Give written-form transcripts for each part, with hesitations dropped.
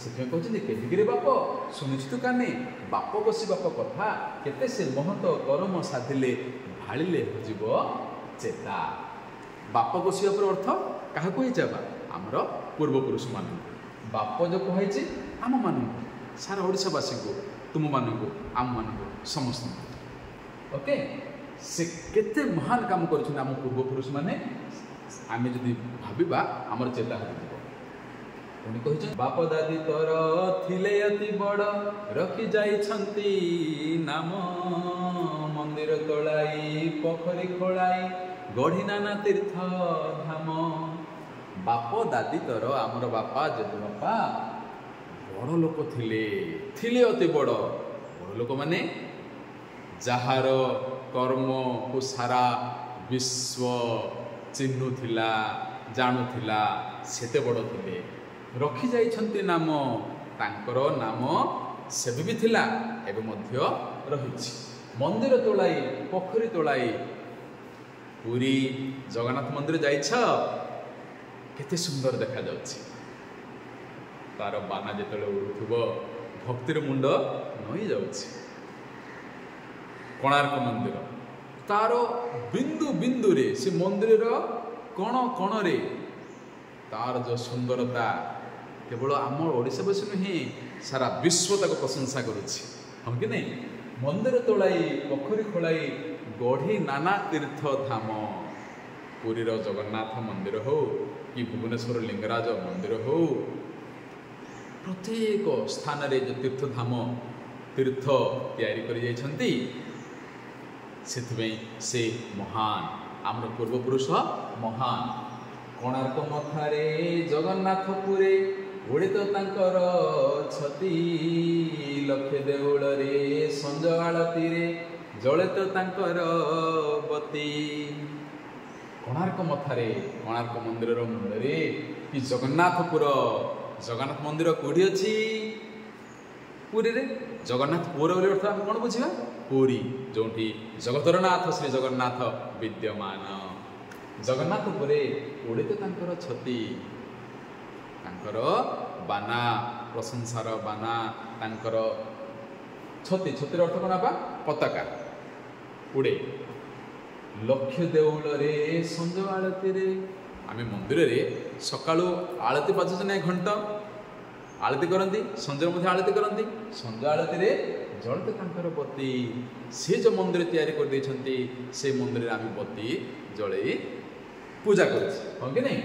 से कहते केदिके बाप शुणुचु तु काने बाप बसी बाप कथा केते से महत कर्म साधिले भाड़िले हजिब चेता। बाप बसिया पर अर्थ क्या कहीचा आमर पूर्वपुरुष मान बाप जो कही आम मान सारा ओडावासी को तुम मानू आम मान समस्त ओके से केते महान काम कर पूर्वपुरुष माने आम जदि भाविबा आमर चेता हो बाप दादी तोर थिले अति बड़ रखी जाइछंती नाम मंदिर तोलाई पोखरी खोलाई गढ़ी नाना तीर्थ धाम। बाप दादी तोर आमर बापा जेदे बापा बड़ लोक थिले थिले अति बड़ बड़ लोक माने जार कर्म को सारा विश्व चिन्हुला जाणुला सेते बड़ थिले रखी जाइछंती नाम तांकर नाम सेबे भी थिला एबे मध्य रहिछि। मंदिर तोलाई पोखरी तोलाई पुरी जगन्नाथ मंदिर जाइछ केते सुंदर देखा जाउछि तार बाना जेतले उड़ुथुबो भक्तिर मुंड नई जाउछि। कोणार्क मंदिर तार बिंदु बिंदु रे से मंदिर कण कण रे तार जो सुंदरता केवल आम ओडिशावासी नुहे सारा विश्व तक प्रशंसा करुछि हम कि नहीं। मंदिर तोलाई पोखरी खोलाई गढ़ी नाना तीर्थ धाम पुरीर जगन्नाथ मंदिर हो कि भुवनेश्वर लिंगराज मंदिर हो प्रत्येक स्थान रे जो तीर्थ धाम तीर्थ तैयारी करि जाइछंती से महान आमर पूर्वपुरुष महान। कोणार्क मथारे जगन्नाथपुरे उड़ित तांकर छति लक्ष्य देउल रे संज आलती रे जलित तांकर बती। कोणार्क मथारे कोणार्क मंदिर मुंडे कि जगन्नाथपुर जगन्नाथ मंदिर कौटी अच्छी पुरी रे जगन्नाथपुर बोले अर्थ आम कौन बुझा पुरी जो जगतर नाथ श्री जगन्नाथ विद्यमान जगन्नाथपुरे उड़ित तांकर छति तांकर बाना प्रशंसार बाना तांकर छति छतिर अर्थ कौन बा पताका उड़े लक्ष्य देउल रे संज आलती रे आम मंदिर रे सकाळु आलती बाजुछ ना घंट आलती करती संजय मध्य आलती करती संज आलती रे जलित तांकर बत्ती से जो मंदिर तैयारी कर देछंती से मंदिर आम बत्ती जलई पूजा कर कि नहीं।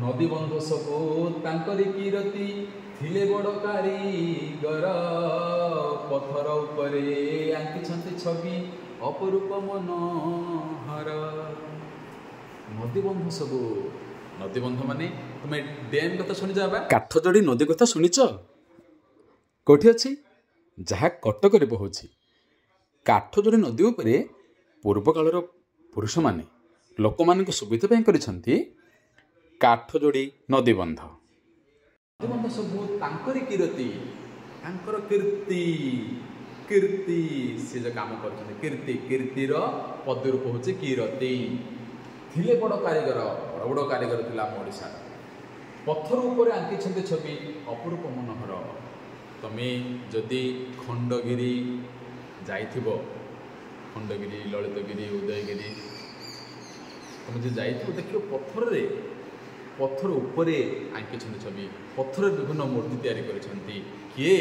नदी बंध सबू तांकरी कीरती थिले बड़ कारीगर पथर उपरे आंकिछंती छवि अपरूप मनोहर। नदी बंध सबू नदी बंध माने तुम डैम कथा शुणी जाबा काठजोड़ी नदी कथा शुणीच कौटी अच्छी जहाँ कटक बहुची काठजोड़ी नदी उपरे पूर्व कालर पुरुष माने लोक मान सुविधा करिसंती काठजोड़ी नदी बंध सब तांकरी कीर्ति तांकर कीर्ति कीर्ति से जो काम कर कीर्ति कीर्तिर पद रूप होची कीर्ति थिले बड़ कारीगर बड़ बड़ कारीगर थिला ओडिसा पत्थर ऊपर आंकिछंती छवि अपरूप मनोहर। तमे जदि खंडगिरी जाइथिबो खंडगिरी ललितगिरी उदयगिरी तुम जो जाइथिबो देखियो पत्थर उपरे आंकिछंती छवि पत्थर विभिन्न मूर्ति तैयारी करिसंती किए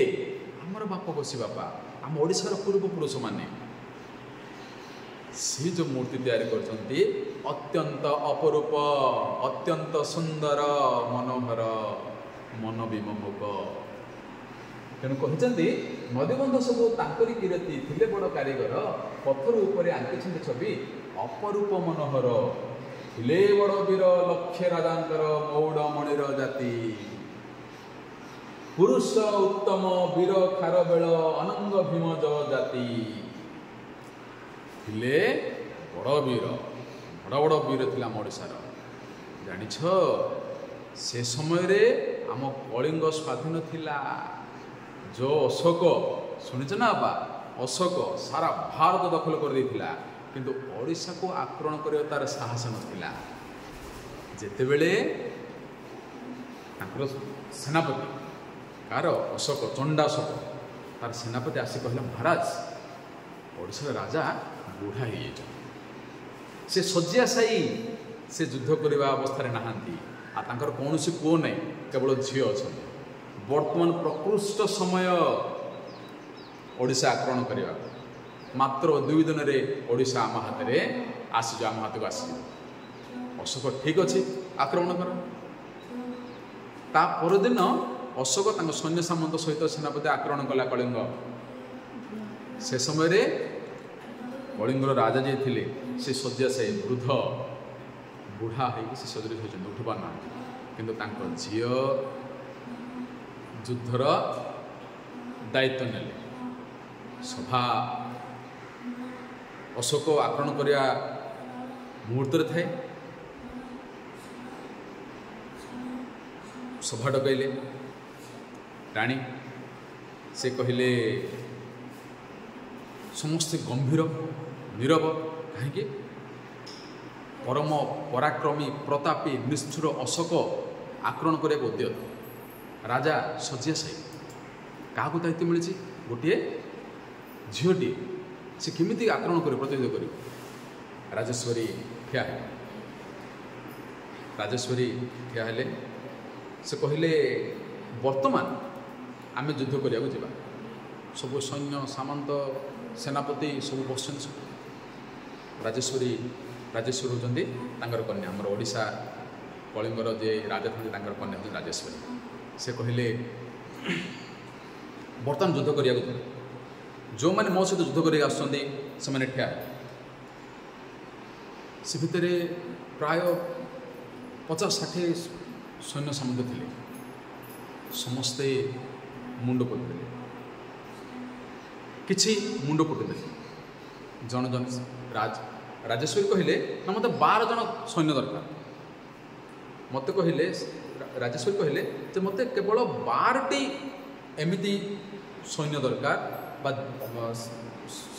हमर बाप बसी बापा आम ओडिशार पूर्वपुरुष माने से जो मूर्ति तैयारी करछंती अत्यंत अपरूप अत्यंत सुंदर मनोहर मन विमोहक। तेणु कहते नदीबंध सब तांकरी कीर्ति थिले बड़ कारीगर पत्थर उपरे आंकिछंती छवि अपरूप मनोहर थिले बड़ वीर लक्ष्य राजांकर मौड़मणिर जाति पुरुष उत्तम वीर खारबेल अनंग भीमज जाति थिले बड़ वीर बड़ बड़ वीर थिला ओडिशार जानिछ से समय रे आम कलिंग स्वाधीन थिला जो अशोक शुणिच ना बा अशोक सारा भारत दखल कर देथिला किंतु ओडिशा को आक्रमण कर तार साहस नथिला जेतेबेले सेनापति कार अशोक चंडाशोक तार सेनापति आसी कहले महाराज ओडिशा राजा बुढ़ा हो से शज्या साई से युद्ध करने अवस्था नहांती आ तांकर कौन पुओ ना केवल झील अच्छा वर्तमान प्रकृष्ट समय ओडिशा आक्रमण करने मात्र 2 दिन में ओडिशा आम हाथ में आसीज आम हाथ को आस अशोक ठीक अच्छे आक्रमण कर ता परदिन अशोक सैन्य सामंत सहित सेनापति आक्रमण कला कलिंग से समय कलिंगर राजा जी थे से शज्या से वृद्ध बुढ़ा हो सदृश होती उठी पारना किंतु झी युद्धर दायित्व नेले सभा अशोक आक्रमण करने मुहूर्त थाए सभा डकैले राणी से कहले समस्ते गंभीर नीरव कहीं परम पराक्रमी प्रतापी निष्ठुर अशोक आक्रमण करने उद्यत राजा शज्या साई क्या दायित्व मिली गोटे झीटी से केमी आक्रमण कर प्रतिरोध कर राजेश्वरी ठिया है राजेश्वरी ठिया है से कहले वर्तमान आम युद्ध करने जावा सब सैन्य सामंत सेनापति सब बस राजेश्वरी होती कन्या आमर ओडिशा कलिंगर जे राजा थे कन्या हूँ राजेश्वरी से कहले बर्तमान युद्ध करने जो मैंने मो सहित युद्ध करके आसने ठिया से भितर प्राय 50-60 सैन्य सामंत थे समस्ते मुंड पोते किछि मुंड पोते जन जन राजेश्वरी कहले ना मत 12 जन सैन्य दरकार मत कहले राजेश्वरी कहले जे मत केवल 12टी एमिति सैन्य दरकार बा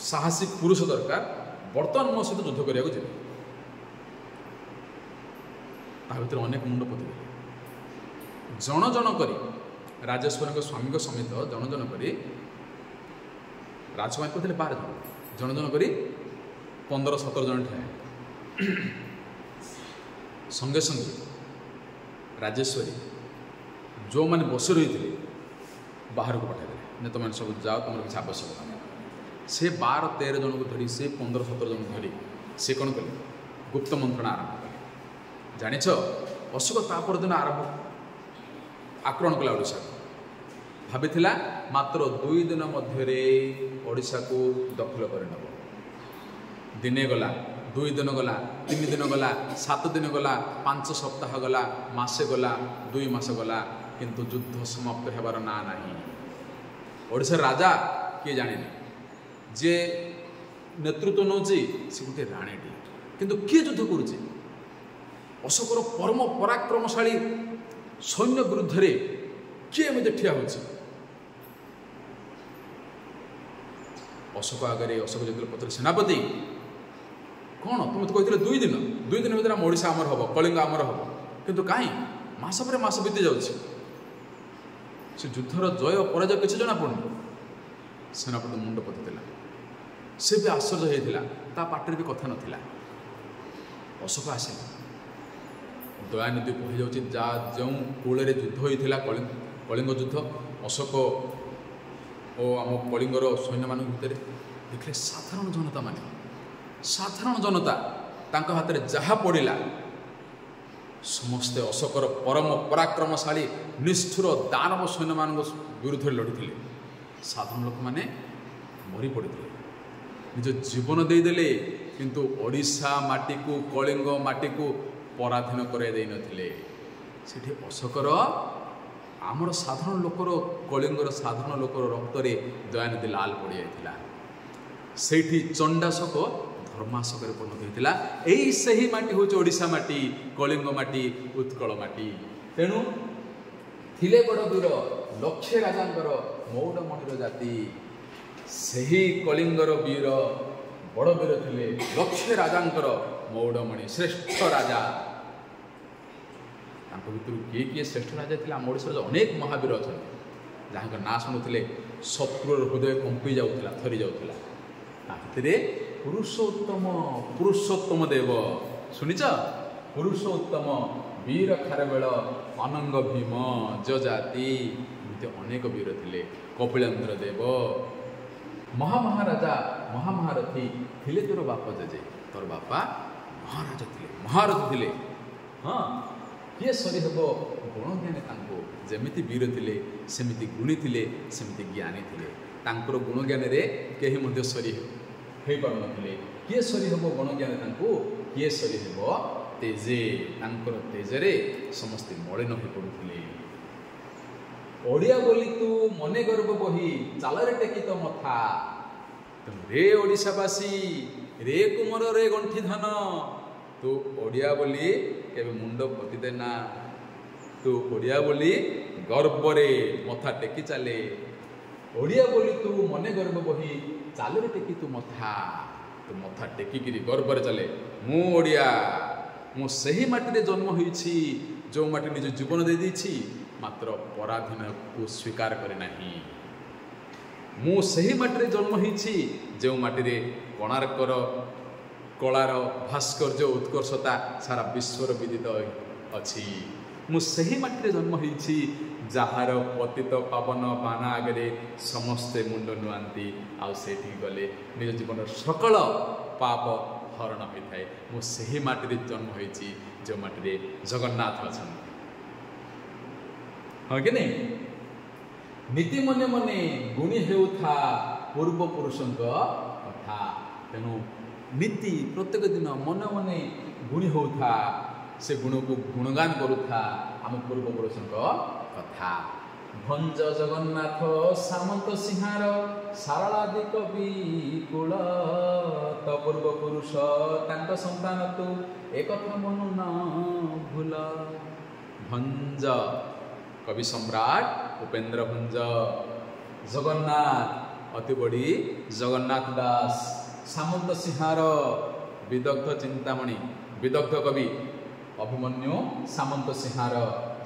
साहसी पुरुष दरकार बर्तमान मो सहित युद्ध करने जी भर अनेक मुंड पोते जन जन करी राजेश्वरी स्वामी समेत जन जन करी राजकुमारी कहते 12 जन जन जन करी 15-17 जन ठिया संगे संगे राजेश्वरी जो मैंने बस रही थे बाहर को पठाई तुम सब जाओ तुम किसी आवश्यकता नहीं से 12-13 जन को धरी से 15-17 जन धरी से कौन कले गुप्त मंत्रणा आरंभ कले जानिछ अशोक तापर दिन आरंभ आक्रमण कला ओडिशा भाभी मात्र 2 दिन मध्य ओडिशा को दखल कर नब दिने गला 2 दिन गला 3 दिन गला 7 दिन गला 5 सप्ताह गला मासे गला 2 मास गला किंतु युद्ध समाप्त होबार ना नहीं ओडिशा राजा किए जाने जे नेतृत्व नौची से गोटे राणीटी किंतु किए युद्ध करुचे अशोकर परम पराक्रमशाली सैन्य विरुद्ध में किए एमती ठिया हो अशोक आगे अशोक जो पत्र सेनापति कौन तुम तो कहते 2 दिन भर आम ओडिशा आमर हम कलिंग आमर हम किंतु कहीं मास पर मास बीती जाऊँगी से युद्धर जय पराजय किसी जना पड़नी सेनापति मुंड पोती से भी आश्चर्य होता पाटे भी कथा नाला अशोक आसे दयानिधि कही जाऊँ जा जो कूल युद्ध होता कलिंग युद्ध अशोक और आम कलिंगर सैन्य मान भितर देखले साधारण जनता तांका हाथ में जहाँ पड़ा समस्ते अशोकर परम पराक्रमशाली निष्ठुर दानव सैन्य मान विरुद्ध लड़ी साधारण लोक मैंने मरी पड़े निज जीवन देदेले किंतु ओडिशा माटी को कलिंग माटी को पराधीन कराई नथिले सेठी अशोकर आमर साधारण लोकर कलिंगर साधारण लोकर रक्त रे दयानिधि लाल पड़ जाता सेठी चंडाशोक धर्माशोक परिणत होता यही सही माटी हूँ ओडिशा माटी कलिंग माटी उत्कल माटी तेणु थिले बड़ वीर लक्षे राजांकर मौडमणिर जाति सही कलिंगर वीर बड़ वीर थिले लक्षे राजांकर मौडमणि श्रेष्ठ राजा भितर किए किए श्रेष्ठ राजा थे आम ओडिशार अनेक महावीर अच्छा जहाँ ना शुणुले शत्रुर हृदय कंपी जाऊला थरी जाऊला पुरुषोत्तम देव शुणिच पुरुषोत्तम वीर खारवेल अनंग भीम जजाति अनेक वीर थे कपिलेन्द्र देव महामहाराजा महामहारथी थिले तोर बाप जेजे तोर बापा महाराजा थे महारथी थे हाँ किए सरी हम गुण ज्ञानी जमिति वीर थे सेमिति गुणी थे सेमिति ज्ञानी थे तांकर गुण ज्ञान रे केही मध्य सरी हो पार नथिले किए सरी हम गुण ज्ञान तांको किए सरी हो तेजे तांकर तेजरे समस्ते मलिन हो पड़ुथिले ओडिया बोली तू मने गर्व बही चालरे टेकी तो मथा रे ओडिशावासी रे कुमर रे गंठी धन तू ओडिया बोली केबे मुंड पति देना तू ओडिया बोली गर्व रे मथा टेकी चले ओडिया बोली तू मने गर्व बही चालरे टेकी तू मथा टेकी गर्व रे चले मु ओडिया मु सही माटी रे जन्म होईछि जो माटी निज जीवन दे दैछि मात्र पराधीन को स्वीकार करे नहीं मु सही माटी जन्म होईछि जो माटी रे कोणार्कर कलार भास्कर्य उत्कर्षता सारा विश्वर विदित अछि मु सही माटी जन्म होईछि जार पतित पावन बाना आगे समस्ते मुंड नुआंती आउ सेठी गले निज जीवन सकल पाप हरण होता है मु सही माटी जन्म होईछि जो माटी जगन्नाथ अछन हाँ कि नहीं नीति मने मने गुणी हेउथा पूर्व पुरुषों कथा तेणु नीति प्रत्येक दिन मन मने गुणी होता से गुण को गुणगान करुथा आम पूर्व पुरुषों कथा भंज जगन्नाथ सामंत सिंहार सारलादि कवि कुल तो पूर्व पुरुष तांक संतान तू एक मनु न भूल भंज कवि सम्राट उपेन्द्र भंज जगन्नाथ अति बड़ी जगन्नाथ दास सामंत सिंहार विदग्ध चिंतामणि विदग्ध कवि अभिमन्यु सामंत सिंहार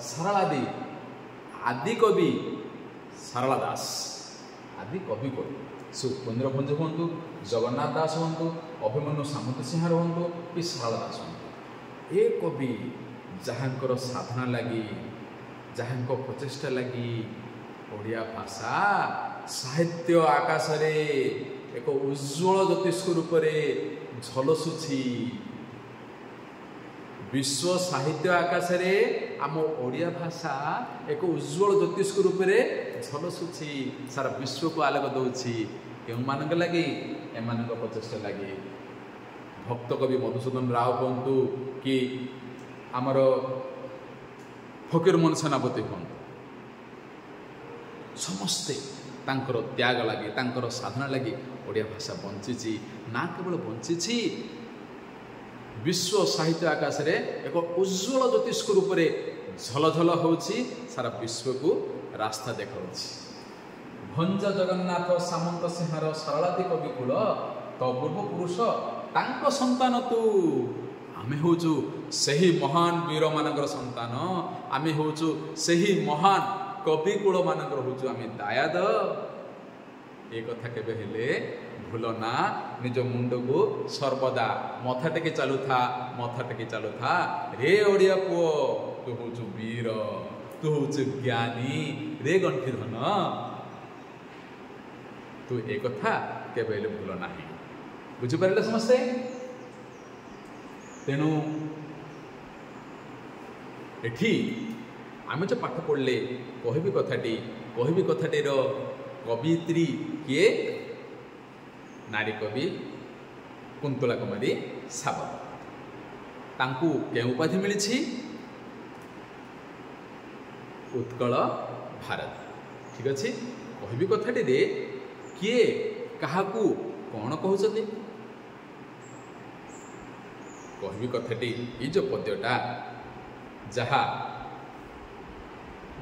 सारलादि आदि कवि सारला दास आदि कवि कवि से उपेन्द्र भंज हूँ जगन्नाथ दास हूँ अभिमन्यु सामंत सिंहार हूँ कि सारला दास हूँ ए कवि जहाँकर साधना लगी जहाँ प्रचेषा लगी ओडिया भाषा साहित्य आकाश रे एक उज्ज्वल ज्योतिष रूप से झलसुछि विश्व साहित्य आकाश रे आम ओडिया भाषा एक उज्ज्वल ज्योतिष रूप से झलसुछि सारा विश्व को आलोक दौछि केउमानक लगी एमानक प्रचेषा लगी भक्त कवि मधुसूदन राव कहतु कि आमर फकीरमोहन सेनापति हूँ समस्ते तांकर त्याग लगी तांकर साधना लगी ओडिया भाषा बंची ना केवल बंची विश्व साहित्य आकाश रे एक उज्ज्वल ज्योतिष रूप से झलझल होछि सारा विश्व को रास्ता देखाउछि भंज जगन्नाथ सामंत सिंहार सरलादि कवि कुल तो पूर्व पुरुष तांक संतान तू आमे होचु सही महान वीर मानकर संतान आमे होचु सही महान कवि कुल मानकर होचु आमे दायाद ए कथा केबे हेले भूल ना निज मुंड को सर्वदा मथा टेके चलुथा रे ओडिया पुओ तू होचु वीर तू होचु ज्ञानी रे गंठी धन तू ए कथा केबे हेले भूल नाही बुझि पारिले समस्ते तेणु एठी आमे जो पाठ पढ़ले कहबी कथाटीर कवियत्री किए नारी कवि कुंतला कुमारी सावंत तांकू केउ उपाधि मिली उत्कल भारत ठीक अच्छे कहबी कथाटी किए काहाकू कौन कहते कहबी कथाटी ये जो पद्यटा जहा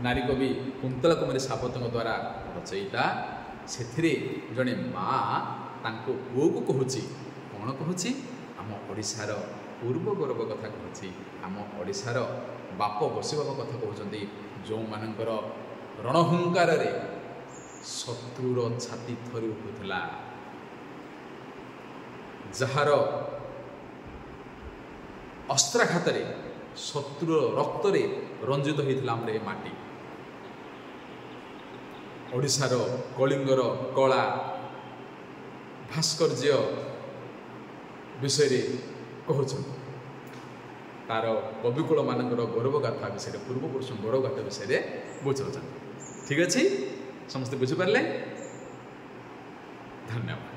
नारी कवि कुंतला कुमारी सावंत द्वारा रचयिता से जड़े माँ पुओ को कहूँ कौन कहूँ आम ओडिशार ପୂର୍ବ ଗୌରବ କଥା କହୁଛି। ଆମ ଓଡ଼ିଶାର ବାପ ବସି ବାପ କଥା କହୁଛନ୍ତି, ଯେଉଁମାନଙ୍କର ରଣହୁଙ୍କାରରେ ଶତ୍ରୁର ଛାତି ଥରି ଉଠୁଥିଲା, ଯାହାର ଅସ୍ତ୍ରାଘାତରେ ଶତ୍ରୁର ରକ୍ତରେ ରଞ୍ଜିତ ହୋଇଥିଲା ଆମର ଏ ମାଟି। ଓଡ଼ିଶାର କଳିଙ୍ଗର କଳା ଭାସ୍କର୍ଯ୍ୟ ବିଷୟରେ କହୁଛନ୍ତି, ତାର କବିକୁଳମାନଙ୍କର ଗୌରବ ଗାଥା ବିଷୟରେ, ପୂର୍ବପୁରୁଷ ଗୌରବ ଗାଥା ବିଷୟରେ ବୁଝାଉଛନ୍ତି। ଠିକ୍ ଅଛି, ସମସ୍ତେ ବୁଝିପାରିଲେ? ଧନ୍ୟବାଦ।